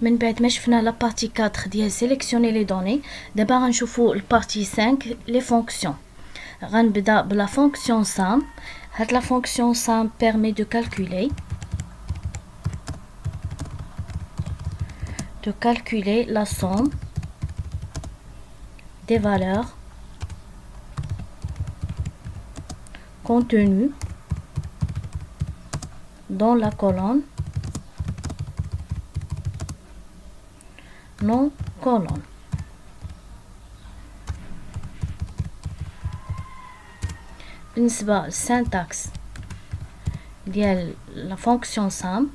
من بعد ما شفنا لا بارتي 4 ديال سيليكسيوني لي دوني، دابا غنشوفوا البارتي 5 لي فونكسيون. غنبدا بلا فونكسيون سام. هاد لا فونكسيون سام permet de calculer la somme des valeurs contenues dans la colonne non colonne. بالنسبة للسينتاكس ديال لا فونكسيون سام،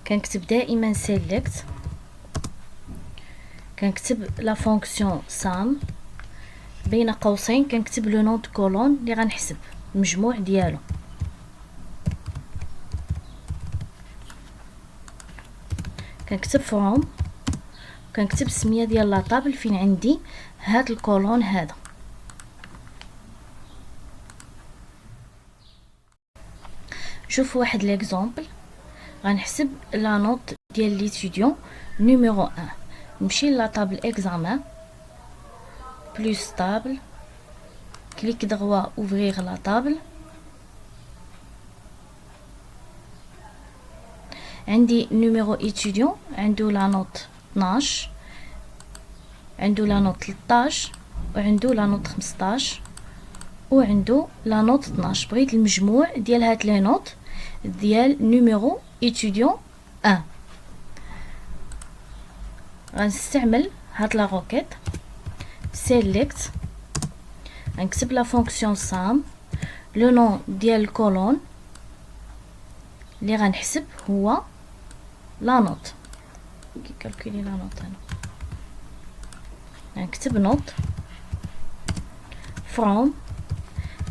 كنكتب دائما select، كنكتب لا فونكسيون سام بين قوسين، كنكتب لو نون دو كولون اللي غنحسب المجموع ديالو. كنكتب فروم، كنكتب السميه ديال لا طابل فين عندي هاد الكولون هذا. شوف واحد ليكزامبل. غنحسب لا نوت ديال ليتيديون نيميرو 1. نمشي لا طابل اكزامان بلوس طابل، كليك دغوا اوفرير لا طابل. عندي نيميرو ايتيديون عنده لا نوت 12، عنده لا نوت 13، وعنده لا نوت 15، وعنده لا نوت 12. بغيت المجموع ديال هاد لي نوت ديال نيميرو étudiant 1. غنستعمل هاد لا روكيت select، غنكتب لا فونكسيون سام، لو نون ديال الكولون اللي غنحسب هو لا نوت. كي كالكولي لا نوت هنا غنكتب نوت فروم،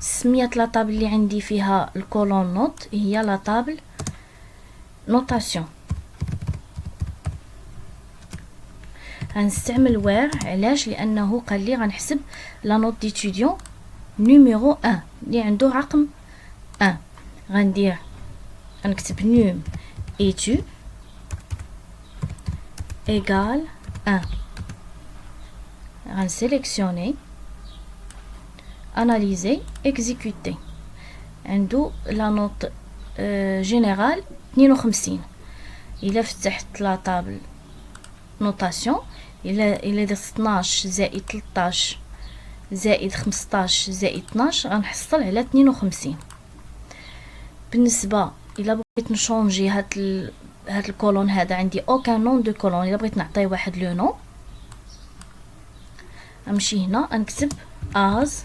سمية لا طابل اللي عندي فيها الكولون نوت هي لا طابل نوتاسيون. غنستعمل وير، علاش؟ لانه قال لي غنحسب لا نوت ديتيديون نيميرو 1 اللي عنده رقم 1. غندير غنكتب نيم ايتو ايغال 1. غنسيليكسيوني اناليزي اكزيكوتي، عنده لا نوت جينيرال 52. الا فتحت لا طابل نوتاسيون، الا درت 12 زائد 13 زائد 15 زائد 12 غنحصل على 52. بالنسبه الا بغيت نشونجي هاد الكولون هذا، عندي اوكان نون دو كولون. الا بغيت نعطي واحد لو نون، نمشي هنا نكتب از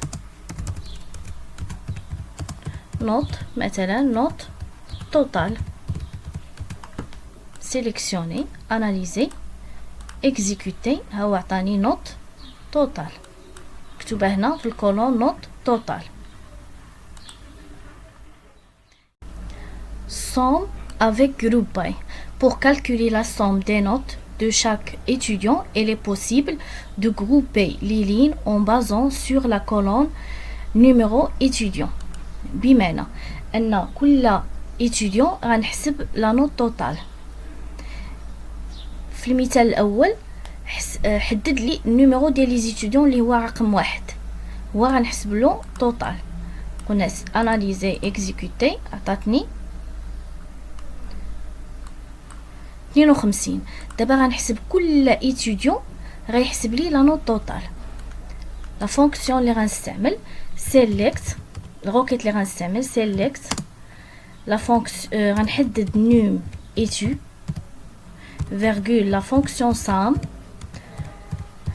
نوت، مثلا نوت توتال. سيليكسيوني اناليزي اكزيكوتي، ها هو عطاني نوت توتال، مكتوبه هنا في الكولون نوت توتال. somme avec groupe by. Pour calculer la somme des notes de chaque étudiant, il est possible de grouper les lignes en basant sur la colonne numéro étudiant. بمعنى ان كل étudiant غنحسب لا نوت توتال. في المثال الاول حدد لي النيميرو ديال لي زيتيديون اللي هو رقم 1، هو غنحسب له توتال. قلنا اناليزي اكزيكوتي، عطاتني 52. دابا غنحسب كل ايتيديون غيحسب لي لا نوت توتال. لا فونكسيون اللي غنستعمل سيليكت، الروكيت اللي غنستعمل سيليكت لا فونكسيون، غنحدد نيم ايتو فيرغول لا فونكسيون سام،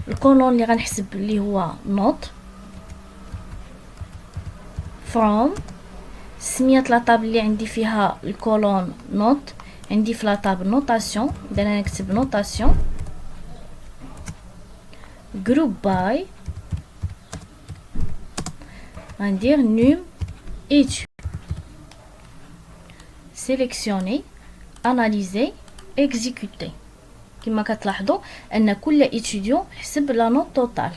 الكولون اللي غنحسب اللي هو نوت فروم، سمية لا طابل اللي عندي فيها الكولون نوت، عندي في لا طابل نوتاسيون، اذا انا نكتب نوتاسيون. جروب باي، غندير نيم ايتو، سيليكسيوني اناليزي اكزيكوتي. كما كتلاحظوا ان كل ايتيديون حسب لا نوت توتال.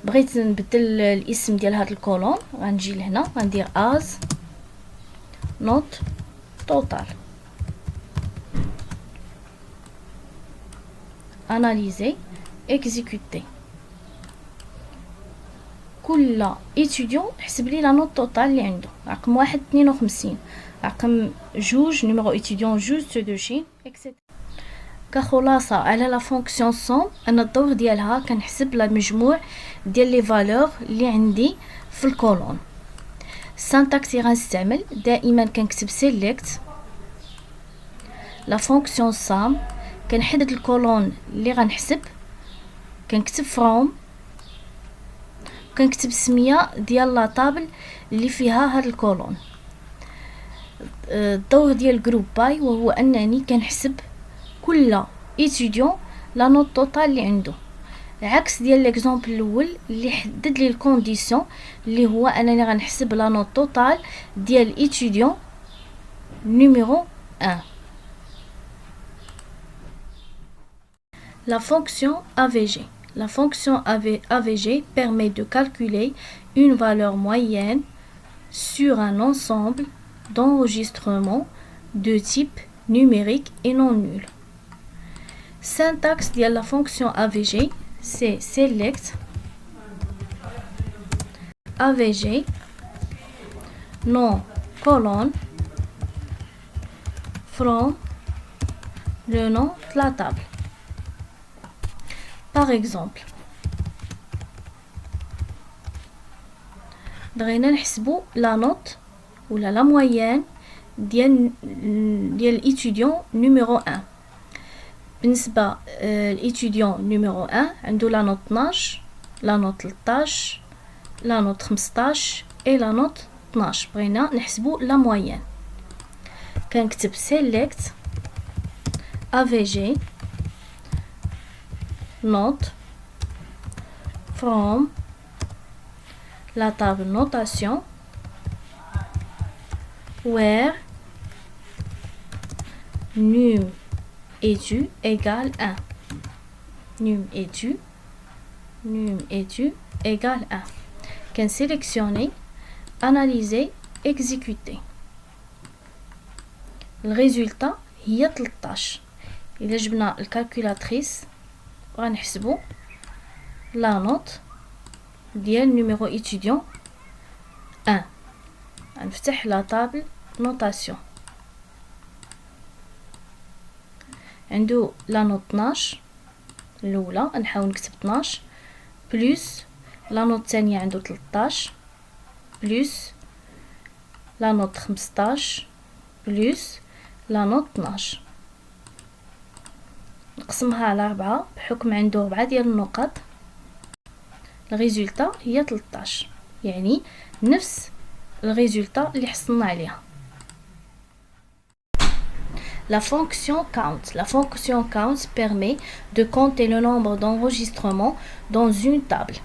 بغيت نبدل الاسم ديال هاد الكولون، غنجي لهنا غندير از note totale. Analyser, exécuter. كل étudiant حسب لي لا نوت توتال اللي عنده. رقم 1 52، رقم 2 نيميرو étudiant جوج سودوشين اكسيتيرا. كخلاصة على لا فونكسيون سوم، انا الدور ديالها كنحسب لا مجموع ديال لي فالور اللي عندي في الكولون. السانتاكس اللي غنستعمل دائما كنكتب سيليكت لا فونكسيون سام، كنحدد الكولون اللي غنحسب، كنكتب فروم، كنكتب السميه ديال لا طابل اللي فيها هاد الكولون. الدور ديال جروب باي وهو انني كنحسب كل étudiant لا نوت توتال اللي عنده، عكس ديال ليكزامبل الاول اللي حدد لي الكونديسيون اللي هو انني غنحسب لا نوت توتال ديال étudiant numéro 1. La fonction AVG. La fonction AVG permet de calculer une valeur moyenne sur un ensemble d'enregistrements de type numérique et non nul. Syntaxe de la fonction AVG, c'est select AVG non colonne from le nom de la table. Par exemple, بغينا نحسبو لا نوت ولا لا مويان ديال الاتيديون نيميرو 1. بالنسبه الاتيديون نيميرو 1 عنده لا نوت 12، لا نوت 13، لا نوت 15 اي لا نوت 12. بغينا نحسبو لا مويان، كنكتب select avg note from la table notation where num étu égale 1. Num étu égale 1. Qu'un sélectionner, analyser, exécuter. Le résultat هي 13. إلا جبنا الكالكولاتريس غنحسبو لا نوت ديال نيميرو étudiant 1. غنفتح لا طابل نوتاسيون، عنده لا نوت 12 الاولى، نحاول نكتب 12 بلس لا نوت الثانيه عنده 13 بلس لا نوت 15 بلس لا نوت 12. نقسمها على 4 بحكم عنده 4 ديال النقط. الريزولتا هي 13، يعني نفس الريزولتا اللي حصلنا عليها. La fonction count. La fonction count permet de compter le nombre d'enregistrements dans une table.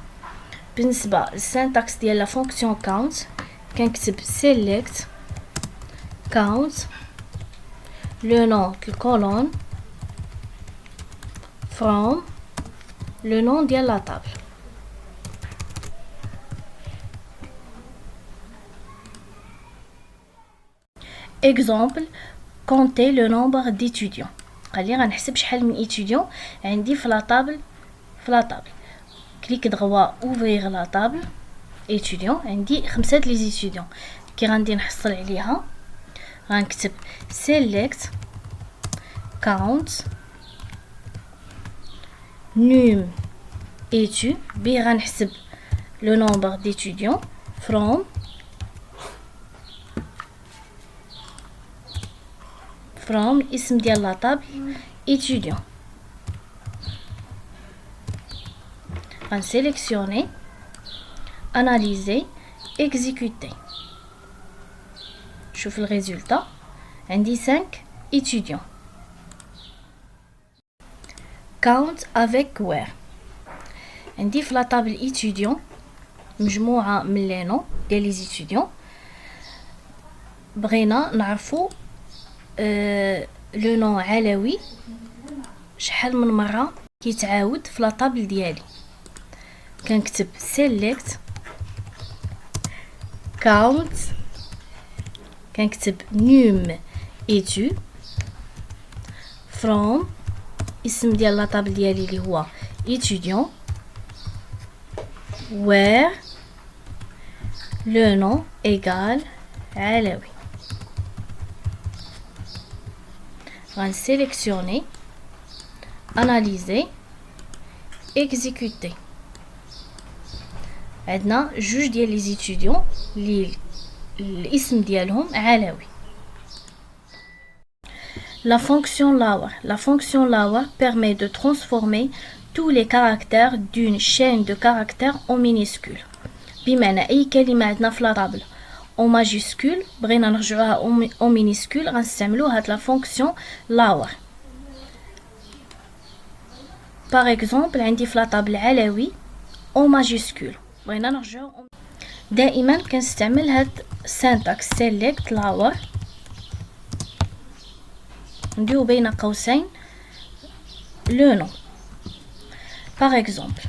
بالنسبة للسyntaxe ديال la fonction count كنكتب select count le nom de colonne from le nom ديال la table. Exemple, compter le nombre d'étudiants. قال لي غنحسب شحال من étudiant عندي في لا طابل. كليك دغوا اوفرير لا طابل étudiant، عندي 5 لي étudiants. كي غندي نحصل عليها غنكتب select count num étu بي غنحسب le nombre d'étudiants from اسم ديال لا طابل étudiant. غنسيليكسيوني analyser exécuter. شوف الريزولتا عندي 5 étudiants. count avec where. عندي في لا طابل étudiant مجموعه من لي نو ديال لي étudiants. بغينا نعرفو لو نون علوي شحال من مره كيتعاود في لا طابل ديالي. كنكتب select count كنكتب نوم étu from اسم ديال لاطابل ديالي اللي هو étudiant where le nom égale علوي. غنسيليكسيوني analyser exécuter. عندنا جوج ديال لي زيتيديون اللي الاسم ديالهم علوي. La fonction lower permet de transformer tous les caractères d'une chaîne de caractères en minuscules. بمعنى اي كلمه عندنا في لاطابل en majuscule بغينا نرجعوها en minuscule غنستعملو هاد لا فونكسيون lower. Par exemple عندي في لاطابل علوي en majuscule بغينا نرجعو دائما كنستعمل هاد syntax select lower نديرو بين قوسين le nom. Par exemple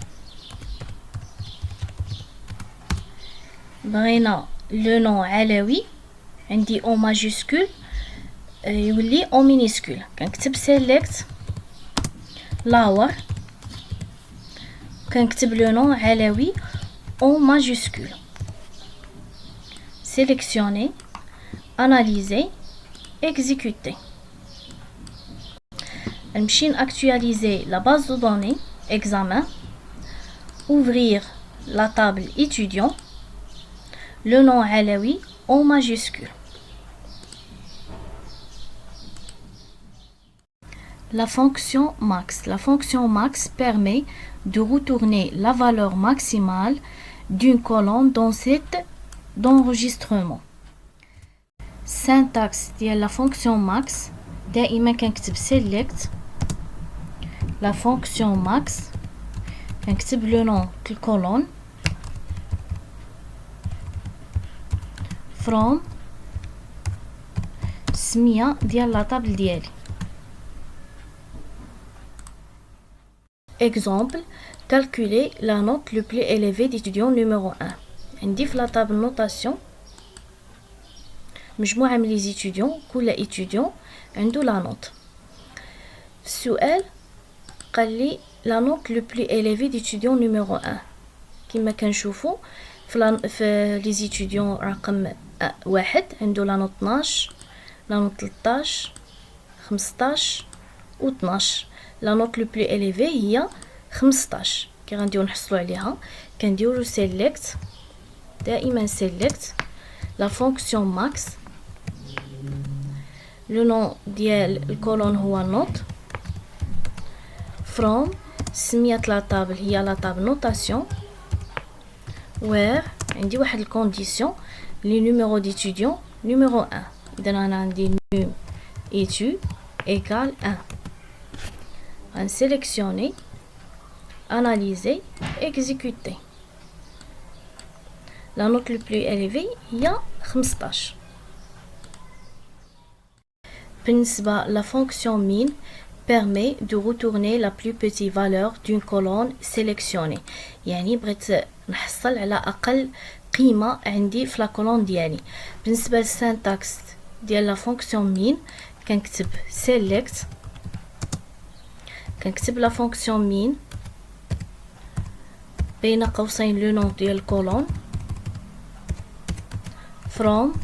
بغينا le nom علوي عندي en majuscule يولي en minuscule كنكتب select lower كنكتب le nom علوي en majuscule. Sélectionner, analyser, exécuter. نمشي actualiser la base de données examen, ouvrir la table étudiant, le nom علوي en majuscule. La fonction max permet de retourner la valeur maximale d'une colonne dans cette d'enregistrement. Syntaxe ديال la fonction max دائما كنكتب select la fonction max كنكتب le nom de colonne from السمية ديال لا طابل ديالي. Exemple, calculer la note le plus élevée d'étudiant numéro 1. عندي في لا طابل نوطاسيون مجموعة من لي زيتيديون كل étudiant عنده لا نوت. في السؤال قال لي لا نوت لو بلو élevée d'étudiant numéro 1 كما كنشوفوا في لي زيتيديون رقم 1 عنده لا نوت 12 لا نوت 13 15 و 12. لا نوت لو بلو élevée هي 15 كي غنديو نحصلوا عليها كنديروا select دائما select la fonction max le nom ديال الكولون هو note from سمية لا طابل هي لا طابل نوتاسيون where عندي واحد الكونديسيون لي نيميرو ديتيديون نيميرو 1 اذا انا عندي num étu égale 1 غنسيليكسيوني analyser exécuter. La note le plus élevée هي 15. بالنسبة la fonction min permet de retourner la plus petite valeur d'une colonne sélectionnée. يعني بغيت نحصل على أقل قيمة عندي في لا كولون ديالي. بالنسبة للسانتاكس ديال la fonction min كنكتب select كنكتب la fonction min بين قوسين لو نون ديال الكولون from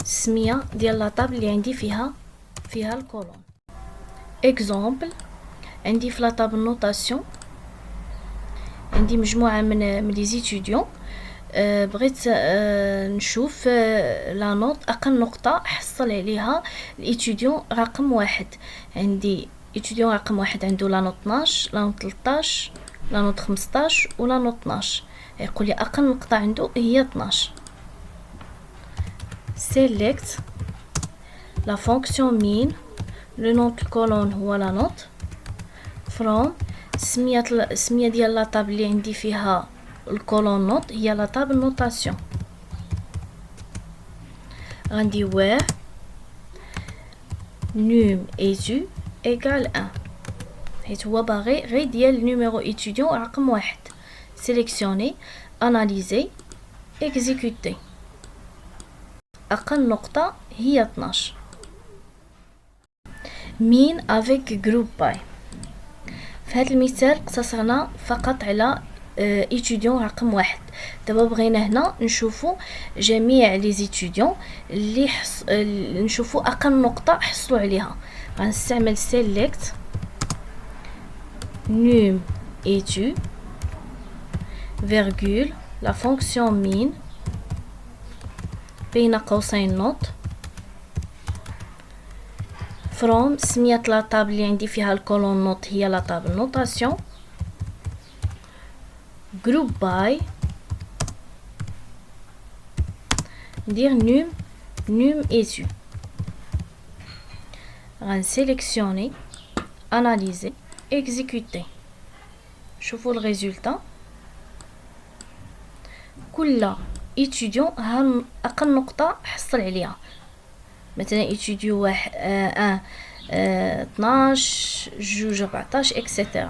السمية ديال لا طابل اللي عندي فيها الكولون. اكزامبل عندي في لا طابل نوطاسيون عندي مجموعة من لي زيتيديون بغيت نشوف لا نوت اقل نقطة حصل عليها الاتيديون رقم 1. عندي اتيديون رقم 1 عنده لا نوت 12 لا نوت 13 لا نوت 15 ولا نوت 12 يقول لي اقل نقطة عنده هي 12. select la fonction min le nom de colonne هو لا نوت from السمية ديال لا طابل اللي عندي فيها الكولون نوت هي لا طابل نوتاسيون. غندي where num étu égale 1 حيت هو باغي غير ديال نيميرو étudiant رقم 1. sélectionner analyser exécuter. أقل نقطة هي 12. مين avec groupe باي. في هذا المثال اقتصرنا فقط على étudiant رقم 1. دابا بغينا هنا نشوفوا جميع لي étudiants اللي نشوفوا أقل نقطة حصلوا عليها. غنستعمل select num étu virgule la fonction min بين قوسين نوت from سمية لا طابل اللي عندي فيها الكولون نوت هي لا طابل نوتاسيون group by ندير num étu. غنسيليكسيوني analyser exécuter. شوفوا الريزولتا. كل étudiant أقل نقطة حصل عليها. مثلا étudiant 1 12 2 14 etc.